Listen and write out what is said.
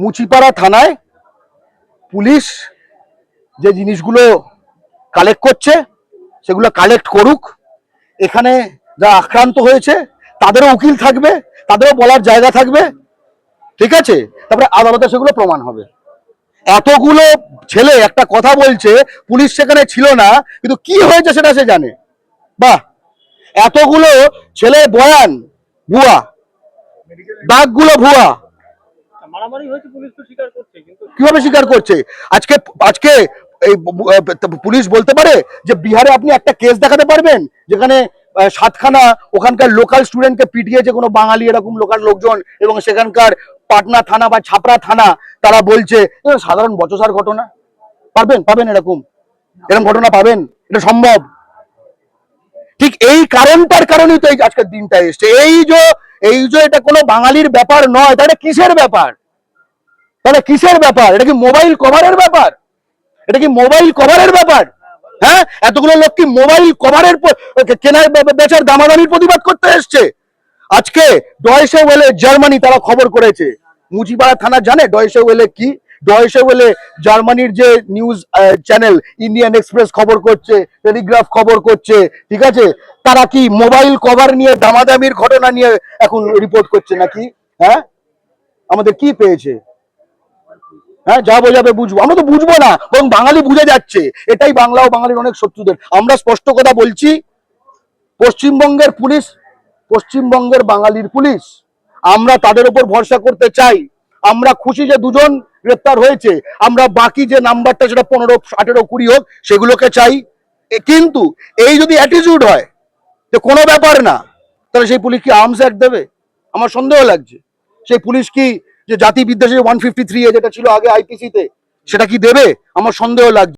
মুচিপাড়া থানায় পুলিশ যে জিনিসগুলো কালেক্ট করছে সেগুলো কালেক্ট করুক। এখানে যা আক্রান্ত হয়েছে তাদেরও উকিল থাকবে, তাদেরও বলার জায়গা থাকবে, ঠিক আছে? তারপরে আদালতে সেগুলো প্রমাণ হবে। এতগুলো ছেলে একটা কথা বলছে, পুলিশ সেখানে ছিল না, কিন্তু কি হয়েছে সেটা সে জানে। বাহ, এতগুলো ছেলে বয়ান ভুয়া, দাগগুলো ভুয়া, কিভাবে স্বীকার করছে? আজকে আজকে এই পুলিশ বলতে পারে যে বিহারে আপনি একটা কেস দেখাতে পারবেন যেখানে সাতখানা ওখানকার লোকাল স্টুডেন্টকে পিটিয়েছে কোনো বাঙালি এরকম লোকাল লোকজন, এবং সেখানকার পাটনা থানা বা ছাপড়া থানা তারা বলছে সাধারণ বচসার ঘটনা? পারবেন? পাবেন? এরকম ঘটনা পাবেন? এটা সম্ভব? ঠিক এই কারণটার কারণেই তো এই আজকের দিনটা এসছে। এই যে এটা কোনো বাঙালির ব্যাপার নয়, তাহলে কিসের ব্যাপার? তাহলে কিসের ব্যাপার? এটা কি মোবাইল কভারের ব্যাপার? এটা কি মোবাইল কভারের ব্যাপার? হ্যাঁ, এতগুলো লোক কি মোবাইল কভারের কেনার বেচার দামাদামির প্রতিবাদ করতে এসছে? আজকে ডয়েশে ওয়েলে জার্মানি তারা খবর করেছে। মুচিপাড়া থানা জানে ডয়েশে ওয়েলে কি? ডয়েশে ওয়েলে জার্মানির যে নিউজ চ্যানেল ইন্ডিয়ান এক্সপ্রেস খবর করছে, টেলিগ্রাফ খবর করছে, ঠিক আছে? তারা কি মোবাইল কভার নিয়ে দামাদামির ঘটনা নিয়ে এখন রিপোর্ট করছে নাকি? হ্যাঁ, আমাদের কি পেয়েছে? হ্যাঁ, যা বোঝাবে বুঝবো, আমরা তো বুঝবো না, বরং বাঙালি বুঝে যাচ্ছে। এটাই বাংলা ও বাঙালির অনেক শত্রুদের। আমরা স্পষ্ট কথা বলছি, পশ্চিমবঙ্গের পুলিশ, পশ্চিমবঙ্গের বাঙালির পুলিশ, আমরা তাদের উপর ভরসা করতে চাই। আমরা খুশি যে দুজন গ্রেপ্তার হয়েছে, আমরা বাকি যে নাম্বারটা সেটা 15, 18, 20 হোক সেগুলোকে চাই। কিন্তু এই যদি অ্যাটিটিউড হয় যে কোনো ব্যাপার না, তাহলে সেই পুলিশ কি আর্মস অ্যাক্ট দেবে? আমার সন্দেহ লাগছে। সেই পুলিশ কি যে জাতি বিদ্বেষের 153 যেটা ছিল আগে আইপিসিতে, সেটা কি দেবে? আমার সন্দেহ লাগছে।